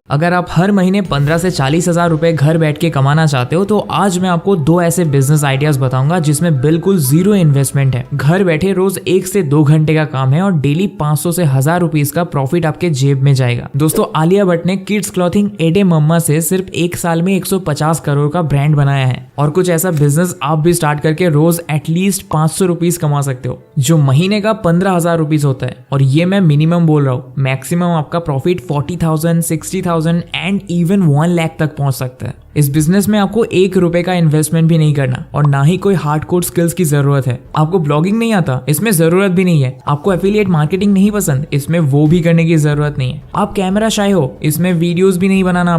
अगर आप हर महीने 15 से 40 हजार रुपए घर बैठ के कमाना चाहते हो तो आज मैं आपको 2 ऐसे बिजनेस आइडियाज बताऊंगा जिसमें बिल्कुल जीरो इन्वेस्टमेंट है। घर बैठे रोज 1 से 2 घंटे का काम है और डेली 500 से 1000 रुपीज का प्रॉफिट आपके जेब में जाएगा। दोस्तों, आलिया भट्ट ने किड्स क्लॉथिंग एडे मम्मा से सिर्फ 1 साल में 150 करोड़ का ब्रांड बनाया है और कुछ ऐसा बिजनेस आप भी स्टार्ट करके रोज एटलीस्ट 500 रुपीज कमा सकते हो जो महीने का 15,000 रुपीज होता है। और ये मैं मिनिमम बोल रहा हूँ, मैक्सिमम आपका प्रॉफिट 40,000, 60,000 एंड इवन 1 लाख तक पहुंच सकता है। इस बिजनेस में आपको 1 रुपए का इन्वेस्टमेंट भी नहीं करना और ना ही कोई हार्डकोर स्किल्स की जरूरत है। आपको ब्लॉगिंग नहीं आता, इसमें जरूरत भी नहीं है। आपको एफिलिएट मार्केटिंग नहीं पसंद, इसमें वो भी करने की जरूरत नहीं है। आप कैमरा शाय हो, इसमें वीडियोस भी नहीं बनाना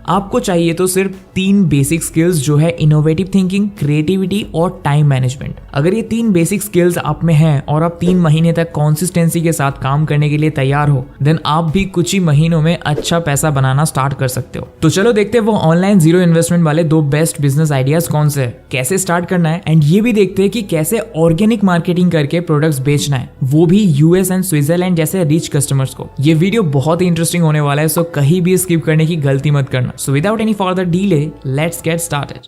आपको चाहिए तो सिर्फ 3 बेसिक स्किल्स जो है इनोवेटिव थिंकिंग, क्रिएटिविटी और टाइम मैनेजमेंट। अगर ये 3 बेसिक स्किल्स आप में हैं और आप 3 महीने तक कंसिस्टेंसी के साथ काम करने के लिए तैयार हो, देन आप भी कुछ ही महीनों में अच्छा पैसा बनाना स्टार्ट कर सकते हो। तो चलो देखते हैं वो ऑनलाइन जीरो इन्वेस्टमेंट वाले 2 बेस्ट बिजनेस आइडियाज कौन से है, कैसे स्टार्ट करना है एंड ये भी देखते हैं कि कैसे ऑर्गेनिक मार्केटिंग करके प्रोडक्ट्स बेचना है, वो भी यूएस एंड स्विट्जरलैंड जैसे रिच कस्टमर्स को। ये वीडियो बहुत ही इंटरेस्टिंग होने वाला है, सो कहीं भी स्किप करने की गलती मत करना। So without any further delay, let's get started.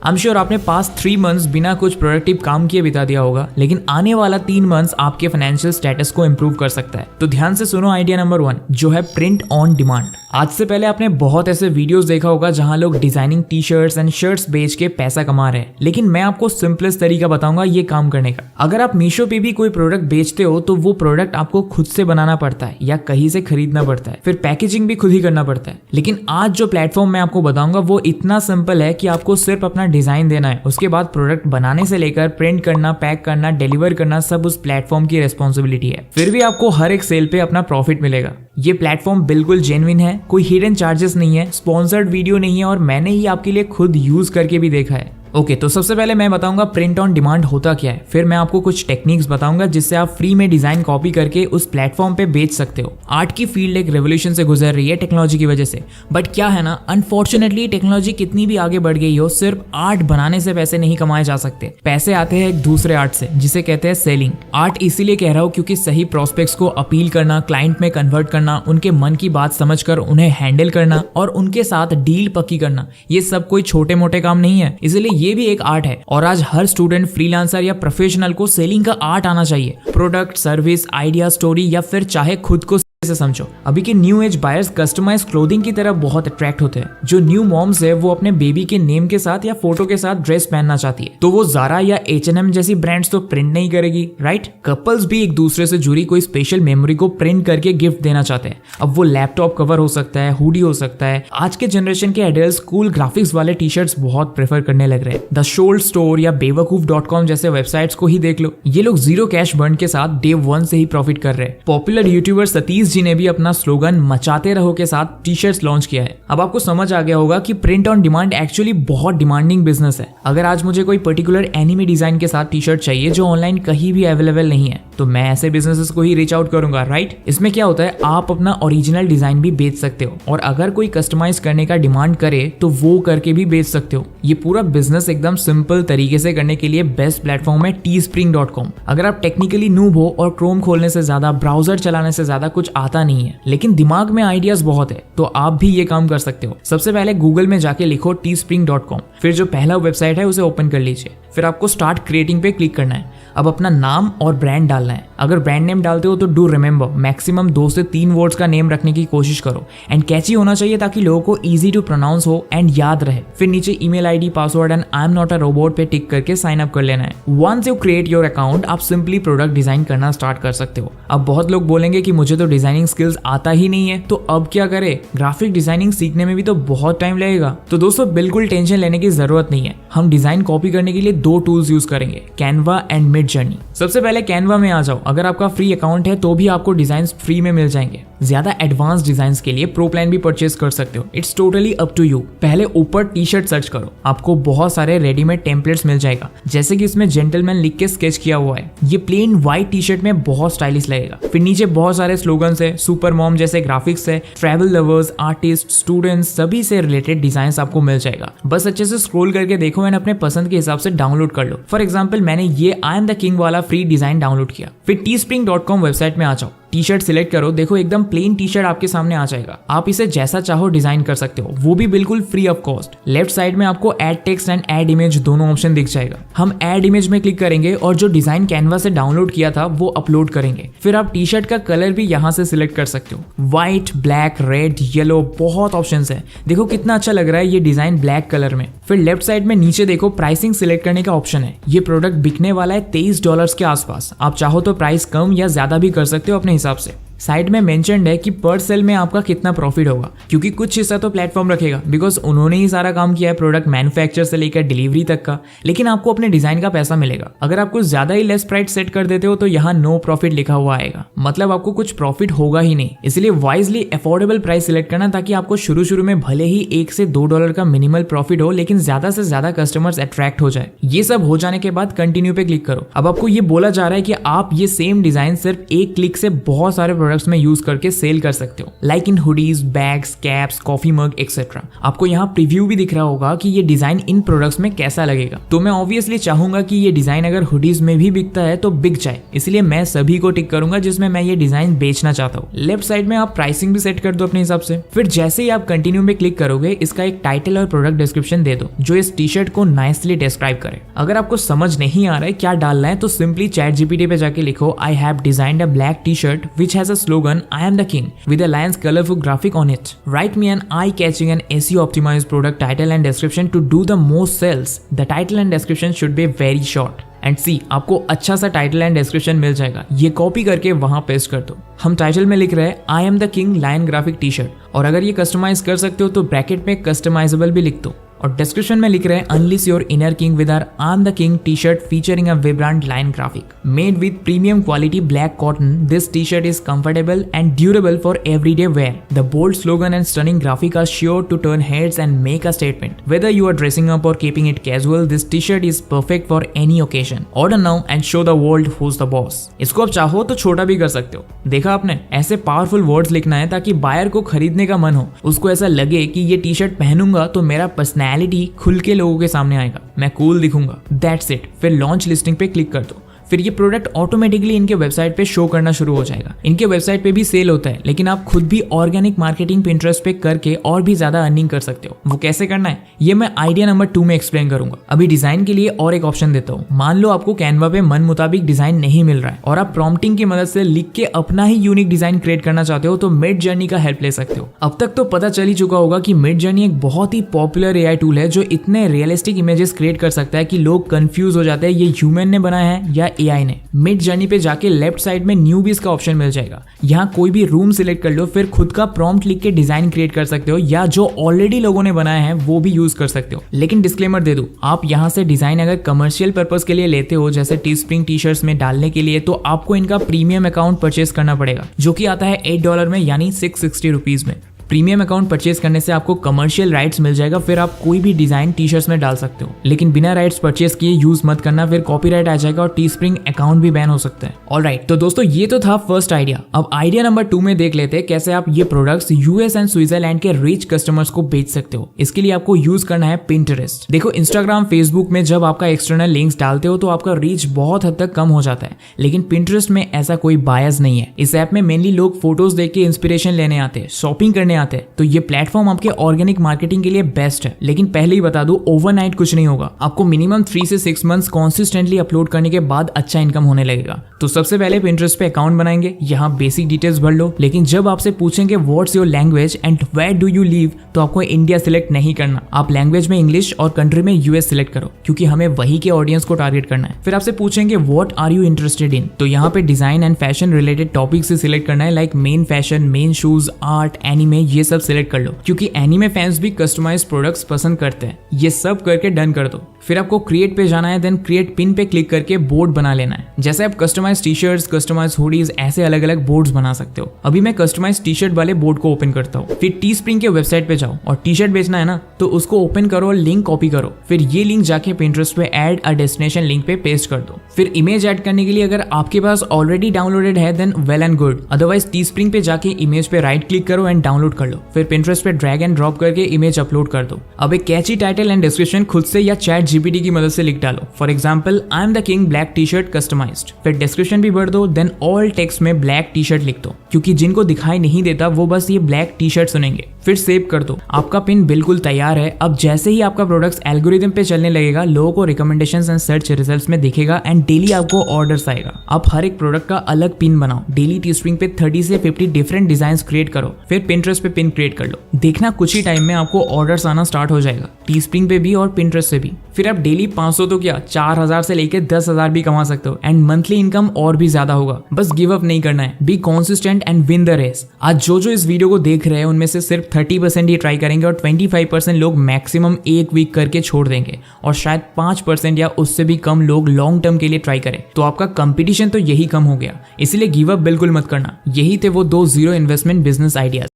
I'm sure आपने पास्ट 3 मंथ्स बिना कुछ प्रोडक्टिव काम किए बिता दिया होगा, लेकिन आने वाला 3 मंथ्स आपके फाइनेंशियल स्टेटस को इंप्रूव कर सकता है। तो ध्यान से सुनो आइडिया नंबर 1 जो है प्रिंट ऑन डिमांड। आज से पहले आपने बहुत ऐसे वीडियोस देखा होगा जहां लोग designing T shirts and shirts बेच के पैसा कमा रहे हैं, लेकिन मैं आपको सिंपलेस्ट तरीका बताऊंगा ये काम करने का। अगर आप मीशो पे भी कोई प्रोडक्ट बेचते हो तो वो प्रोडक्ट आपको खुद से बनाना पड़ता है या कहीं से खरीदना पड़ता है, फिर पैकेजिंग भी खुद ही करना पड़ता है। लेकिन आज जो प्लेटफॉर्म मैं आपको बताऊंगा वो इतना सिंपल है कि आपको सिर्फ अपना डिजाइन देना है, उसके बाद प्रोडक्ट बनाने से लेकर प्रिंट करना, पैक करना, डिलीवर करना सब उस प्लेटफॉर्म की रिस्पॉन्सिबिलिटी है। फिर भी आपको हर एक सेल पे अपना प्रॉफिट मिलेगा। ये प्लेटफॉर्म बिल्कुल जेन्युइन है, कोई हिडन चार्जेस नहीं है, स्पॉन्सर्ड वीडियो नहीं है और मैंने ही आपके लिए खुद यूज करके भी देखा है। ओके, तो सबसे पहले मैं बताऊंगा प्रिंट ऑन डिमांड होता क्या है, फिर मैं आपको कुछ टेक्निक्स बताऊंगा जिससे आप फ्री में डिजाइन कॉपी करके उस प्लेटफॉर्म पे बेच सकते हो। आर्ट की फील्ड एक रेवोल्यूशन से गुजर रही है टेक्नोलॉजी की वजह से, बट क्या है ना, अनफॉर्चुनेटली टेक्नोलॉजी कितनी भी आगे बढ़ गई हो, सिर्फ आर्ट बनाने से पैसे नहीं कमाए जा सकते। पैसे आते हैं एक दूसरे आर्ट से जिसे कहते हैं सेलिंग। आर्ट इसीलिए कह रहा हूँ क्योंकि सही प्रोस्पेक्ट्स को अपील करना, क्लाइंट में कन्वर्ट करना, उनके मन की बात समझकर उन्हें हैंडल करना और उनके साथ डील पक्की करना, ये सब कोई छोटे मोटे काम नहीं है, इसलिए ये भी एक आर्ट है। और आज हर स्टूडेंट, फ्रीलांसर या प्रोफेशनल को सेलिंग का आर्ट आना चाहिए। प्रोडक्ट, सर्विस, आइडिया, स्टोरी या फिर चाहे खुद को से समझो। अभी के new age buyers customise clothing की तरफ बहुत अट्रैक्ट होते हैं। जो न्यू मॉम्स है वो अपने बेबी के नेम के साथ या फोटो के साथ ड्रेस पहनना चाहती है, तो वो ज़ारा या H&M जैसी ब्रांड्स तो प्रिंट नहीं करेगी, राइट। कपल्स भी एक दूसरे से जुड़ी कोई स्पेशल मेमोरी को प्रिंट करके गिफ्ट देना चाहते हैं। अब वो लैपटॉप कवर हो सकता है, हुडी हो सकता है। आज के जनरेशन के एडल्ट्स कूल ग्राफिक्स वाले टी शर्ट्स बहुत प्रेफर करने लग रहे हैं। द शोल्ड स्टोर या बेवकूफ.com जैसे वेबसाइट्स को ही देख लो, ये लोग जीरो कैश बर्न के साथ डे 1 से ही प्रॉफिट कर रहे हैं। पॉपुलर यूट्यूबर सतीश जी ने भी अपना स्लोगन मचाते रहो के साथ टी शर्ट्स लॉन्च किया है। अब आपको समझ आ गया होगा कि प्रिंट ऑन डिमांड एक्चुअली बहुत डिमांडिंग बिजनेस है। अगर आज मुझे कोई पर्टिकुलर एनिमे डिजाइन के साथ टी शर्ट चाहिए जो ऑनलाइन कहीं भी अवेलेबल नहीं है, तो मैं ऐसे बिजनेसेस को ही रीच आउट करूंगा, राइट। इसमें क्या होता है, आप अपना ओरिजिनल डिजाइन भी बेच सकते हो और अगर कोई कस्टमाइज करने का डिमांड करे तो वो करके भी बेच सकते हो। ये पूरा बिजनेस एकदम सिंपल तरीके से करने के लिए बेस्ट प्लेटफॉर्म है teespring.com। अगर आप टेक्निकली नूब हो और क्रोम खोलने से ज्यादा, ब्राउजर चलाने से ज्यादा कुछ आता नहीं है, लेकिन दिमाग में आइडियाज बहुत है, तो आप भी ये काम कर सकते हो। सबसे पहले गूगल में जाके लिखो teespring.com, फिर जो पहला वेबसाइट है उसे ओपन कर लीजिए, फिर आपको स्टार्ट क्रिएटिंग पे क्लिक करना है। अब अपना नाम और ब्रांड डालना है। अगर ब्रांड नेम डालते हो तो डू रिमेंबर मैक्सिमम 2 से 3 वर्ड्स का नेम रखने की कोशिश करो एंड कैची होना चाहिए ताकि लोगों को इजी टू प्रोनाउंस हो एंड याद रहे। फिर नीचे email ID, password and I am not a robot पे टिक करके साइन अप कर लेना है। Once you create your account, आप सिंपली प्रोडक्ट डिजाइन करना स्टार्ट कर सकते हो। अब बहुत लोग बोलेंगे कि मुझे तो डिजाइनिंग स्किल्स आता ही नहीं है, तो अब क्या करें, ग्राफिक डिजाइनिंग सीखने में भी तो बहुत टाइम लगेगा। तो दोस्तों बिल्कुल टेंशन लेने की जरूरत नहीं है। हम डिजाइन कॉपी करने के लिए 2 टूल्स यूज करेंगे, कैनवा एंड मिड जर्नी। सबसे पहले कैनवा में आ जाओ। अगर आपका फ्री अकाउंट है तो भी आपको डिजाइन फ्री में मिल जाएंगे। ज्यादा एडवांस डिजाइन के लिए प्रो प्लान भी परचेज कर सकते हो। It's totally up to you. पहले ऊपर टी शर्ट सर्च करो, आपको बहुत सारे रेडीमेड टेम्पलेट्स मिल जाएगा, जैसे कि इसमें जेंटलमैन लिख के स्केच किया हुआ है। ये प्लेन व्हाइट टी शर्ट में बहुत स्टाइलिश लगेगा। फिर नीचे बहुत सारे स्लोगन्स है, सुपर मॉम जैसे ग्राफिक्स है, ट्रैवल लवर्स, आर्टिस्ट, स्टूडेंट्स सभी से रिलेटेड डिजाइन आपको मिल जाएगा। बस अच्छे से स्क्रॉल करके देखो एंड अपने पसंद के हिसाब से डाउनलोड कर लो। फॉर एग्जाम्पल मैंने ये आई एम द किंग वाला फ्री डिजाइन डाउनलोड किया। फिर teespring.com वेबसाइट में आ जाओ। टी शर्ट सिलेक्ट करो, देखो एकदम प्लेन टी शर्ट आपके सामने आ जाएगा। आप इसे जैसा चाहो डिजाइन कर सकते हो, वो भी बिल्कुल free of cost. Left side में आपको add text and add image दोनों ऑप्शन दिख जाएगा। हम ऐड इमेज में क्लिक करेंगे और जो डिजाइन कैनवा से डाउनलोड किया था वो अपलोड करेंगे। फिर आप टी शर्ट का कलर भी यहाँ से सिलेक्ट कर सकते हो, व्हाइट, ब्लैक, रेड, येलो, बहुत ऑप्शंस है। देखो कितना अच्छा लग रहा है ये डिजाइन ब्लैक कलर में। फिर लेफ्ट साइड में नीचे देखो प्राइसिंग सिलेक्ट करने का ऑप्शन है। ये प्रोडक्ट बिकने वाला है $23 के आसपास। आप चाहो तो प्राइस कम या ज्यादा भी कर सकते हो अपने हिसाब से। साइड में मेंशन्ड है कि पर सेल में आपका कितना प्रॉफिट होगा, क्योंकि कुछ हिस्सा तो प्लेटफॉर्म रखेगा, बिकॉज उन्होंने ही सारा काम किया है प्रोडक्ट मैन्युफैक्चर से लेकर डिलीवरी तक का। लेकिन आपको अपने डिजाइन का पैसा मिलेगा। अगर आप कुछ ज्यादा ही लेस प्राइस सेट कर देते हो तो यहाँ नो प्रॉफिट लिखा हुआ आएगा, मतलब आपको कुछ प्रॉफिट होगा ही नहीं। इसलिए वाइजली अफोर्डेबल प्राइस सिलेक्ट करना, ताकि आपको शुरू में भले ही $1 से $2 का मिनिमल प्रॉफिट हो, लेकिन ज्यादा से ज्यादा कस्टमर्स अट्रैक्ट हो जाए। ये सब हो जाने के बाद कंटिन्यू पे क्लिक करो। अब आपको ये बोला जा रहा है कि आप ये सेम डिजाइन सिर्फ एक क्लिक से बहुत सारे प्रोडक्ट्स में यूज करके सेल कर सकते हो, like in hoodies, bags, caps, coffee mug etcetera. आपको यहाँ प्रीव्यू भी दिख रहा होगा कि ये डिजाइन इन प्रोडक्ट्स में कैसा लगेगा। तो मैं ऑब्वियसली चाहूंगा कि ये डिजाइन अगर हुडीज में भी बिकता है तो बिक जाए, इसलिए मैं सभी को टिक करूंगा जिसमें मैं ये डिजाइन बेचना चाहता हूँ। लेफ्ट साइड में आप प्राइसिंग भी सेट कर दो अपने हिसाब से। फिर जैसे ही आप कंटिन्यू में क्लिक करोगे, इसका एक टाइटल और प्रोडक्ट डिस्क्रिप्शन दे दो जो इस टी शर्ट को नाइसली डिस्क्राइब करे। अगर आपको समझ नहीं आ रहा है क्या डालना है तो सिंपली चैट जीपीटी पे जाके लिखो, I have designed a black T shirt which has a slogan I am the king with a lion's colorful graphic on it. Write me an eye-catching and SEO optimized product title and description to do the most sales. The title and description should be very short. And see, आपको अच्छा सा title and description मिल जाएगा। ये copy करके वहां paste कर दो। हम टाइटल में लिख रहे हैं I am the king lion graphic T shirt, और अगर ये कस्टमाइज कर सकते हो तो ब्रैकेट में कस्टमाइजेबल भी लिख दो। और डिस्क्रिप्शन में लिख रहे हैं unleash your inner king with our I am the king T shirt featuring a vibrant line graphic made with premium quality black cotton. This T shirt is comfortable and durable for everyday wear. The bold slogan and stunning graphic are sure to turn heads and make a statement. Whether you are dressing up or keeping it casual, this T shirt is perfect for any occasion. Order now and show the world who's the boss. इसको आप चाहो तो छोटा भी कर सकते हो। देखा आपने, ऐसे पावरफुल वर्ड्स लिखना है ताकि बायर को खरीदने का मन हो, उसको ऐसा लगे कि ये टी शर्ट पहनूंगा तो मेरा पर्सनैलिटी खुल के लोगों के सामने आएगा, मैं कूल दिखूंगा। That's it. फिर लॉन्च लिस्टिंग पे क्लिक कर दो। फिर ये प्रोडक्ट ऑटोमेटिकली इनके वेबसाइट पे शो करना शुरू हो जाएगा। इनके वेबसाइट पे भी सेल होता है, लेकिन आप खुद भी ऑर्गेनिक मार्केटिंग पिंटरेस्ट पे करके और भी ज्यादा अर्निंग कर सकते हो। वो कैसे करना है ये मैं आइडिया नंबर 2 में एक्सप्लेन करूंगा। अभी डिजाइन के लिए और एक ऑप्शन देता हूँ। मान लो आपको कैनवा पे मन मुताबिक डिजाइन नहीं मिल रहा है और आप प्रॉम्प्टिंग की मदद से लिख के अपना ही यूनिक डिजाइन क्रिएट करना चाहते हो, तो मिड जर्नी का हेल्प ले सकते हो। अब तक तो पता चल ही चुका होगा कि मिड जर्नी एक बहुत ही पॉपुलर एआई टूल है जो इतने रियलिस्टिक इमेजेस क्रिएट कर सकता है कि लोग कंफ्यूज हो जाते हैं ये ह्यूमन ने बनाया है या एआई ने। मिड जर्नी पे जाके लेफ्ट साइड में न्यूबीज का ऑप्शन मिल जाएगा। यहाँ कोई भी रूम सिलेक्ट कर लो, फिर खुद का प्रॉम्प्ट लिख के डिजाइन क्रिएट कर सकते हो, या जो ऑलरेडी लोगों ने बनाया है वो भी यूज कर सकते हो। लेकिन डिस्क्लेमर दे दूं, आप यहाँ से डिजाइन अगर कमर्शियल पर्पस के लिए लेते हो, जैसे टीस्प्रिंग टी शर्ट्स में डालने के लिए, तो आपको इनका प्रीमियम अकाउंट परचेज करना पड़ेगा, जो कि आता है $8 में, यानी 660 रुपीज में। प्रीमियम अकाउंट परचेज करने से आपको कमर्शियल राइट्स मिल जाएगा, फिर आप कोई भी डिजाइन टी शर्ट्स में डाल सकते हो। लेकिन बिना राइट्स परचेज किए यूज मत करना, फिर कॉपीराइट आ जाएगा और टीस्प्रिंग अकाउंट भी बैन हो सकता है। ऑलराइट, तो दोस्तों ये तो था फर्स्ट आइडिया। अब आइडिया नंबर 2 में देख लेते हैं कैसे आप ये प्रोडक्ट्स यूएस एंड स्विट्जरलैंड के रिच कस्टमर्स को बेच सकते हो। इसके लिए आपको यूज करना है पिंटरेस्ट। देखो, इंस्टाग्राम, फेसबुक में जब आपका एक्सटर्नल लिंक्स डालते हो तो आपका रीच बहुत हद तक कम हो जाता है, लेकिन पिंटरेस्ट में ऐसा कोई बायस नहीं है। इस ऐप में मेनली लोग फोटोज देख के इंस्पिरेशन लेने आते हैं, शॉपिंग करने आते हैं, तो ये प्लेटफॉर्म आपके ऑर्गेनिक मार्केटिंग के लिए बेस्ट है। लेकिन पहले ही बता दूं, ओवरनाइट कुछ नहीं होगा। आपको मिनिमम 3 से 6 मंथ्स कंसिस्टेंटली अपलोड करने के बाद अच्छा इनकम होने लगेगा। तो सबसे पहले पिंटरेस्ट पे अकाउंट बनाएंगे, यहाँ बेसिक डिटेल्स भर लो, लेकिन जब आपसे पूछेंगे what's your language and where do you live, तो आपको इंडिया सिलेक्ट नहीं करना। आप लैंग्वेज में इंग्लिश और कंट्री में यूएस सिलेक्ट करो, क्योंकि हमें वही के ऑडियंस को टारगेट करना है। फिर आपसे पूछेंगे what are you interested in, तो यहाँ पे design and fashion related topic से सिलेक्ट करना है, like men fashion, men shoes, art, anime, ये सब सिलेक्ट कर लो, क्योंकि एनिमे फैंस भी कस्टमाइज्ड प्रोडक्ट्स पसंद करते हैं। ये सब करके डन कर दो। फिर आपको क्रिएट पे जाना है, देन क्रिएट पिन पे क्लिक करके बोर्ड बना लेना है। जैसे आप customise T shirts, customise hoodies, ऐसे अलग अलग बोर्ड्स बना सकते हो। अभी मैं कस्टमाइज टी शर्ट वाले बोर्ड को ओपन करता हूँ। फिर टीस्प्रिंग के वेबसाइट पे जाओ और टी शर्ट बेचना है ना, तो उसको ओपन करो और लिंक कॉपी करो। फिर ये लिंक जाके पिंटरेस्ट पे ऐड अ डेस्टिनेशन लिंक पे पेस्ट कर दो। फिर इमेज ऐड करने के लिए अगर आपके पास ऑलरेडी डाउनलोडेड है then well and good, otherwise Teespring पे जाके इमेज पे राइट क्लिक करो एंड डाउनलोड डाउनलोड कर लो, फिर Pinterest पे ड्रैग एंड ड्रॉप करके इमेज अपलोड कर दो। अब एक कैची टाइटल एंड डिस्क्रिप्शन खुद से या चैट जीपीटी की मदद से लिख डालो। For example, I am the king black T shirt customised. फिर डिस्क्रिप्शन भी भर दो, देन ऑल टेक्स्ट में ब्लैक टी शर्ट लिख दो, क्योंकि जिनको दिखाई नहीं देता वो बस ये ब्लैक टी शर्ट सुनेंगे। फिर सेव कर दो। आपका पिन बिल्कुल तैयार है। अब जैसे ही आपका प्रोडक्ट्स एल्गोरिथम पे चलने लगेगा, लोगों को रिकमेंडेशंस एंड सर्च रिजल्ट्स में दिखेगा एंड डेली आपको ऑर्डर्स आएगा। आप हर एक प्रोडक्ट का अलग पिन बनाओ। डेली टीस्प्रिंग पे 30 से 50 डिफरेंट डिजाइन क्रिएट करो, फिर Pinterest पे पिन क्रिएट कर लो। देखना कुछ ही टाइम में आपको ऑर्डर्स आना स्टार्ट हो जाएगा, टीस्प्रिंग पे भी और Pinterest से भी। फिर आप डेली 500 तो क्या 4000 से लेके 10,000 भी कमा सकते हो एंड मंथली इनकम और भी ज्यादा होगा। बस गिव अप नहीं करना है, be consistent and win the race. आज जो इस वीडियो को देख रहे हैं उनमें से सिर्फ 30% ही ट्राई करेंगे और 25% लोग मैक्सिमम एक वीक करके छोड़ देंगे और शायद 5% या उससे भी कम लोग लॉन्ग टर्म के लिए ट्राई करें। तो आपका कंपटीशन तो यही कम हो गया, इसीलिए गिव अप बिल्कुल मत करना। यही थे वो 2 0 इन्वेस्टमेंट बिजनेस आइडियाज।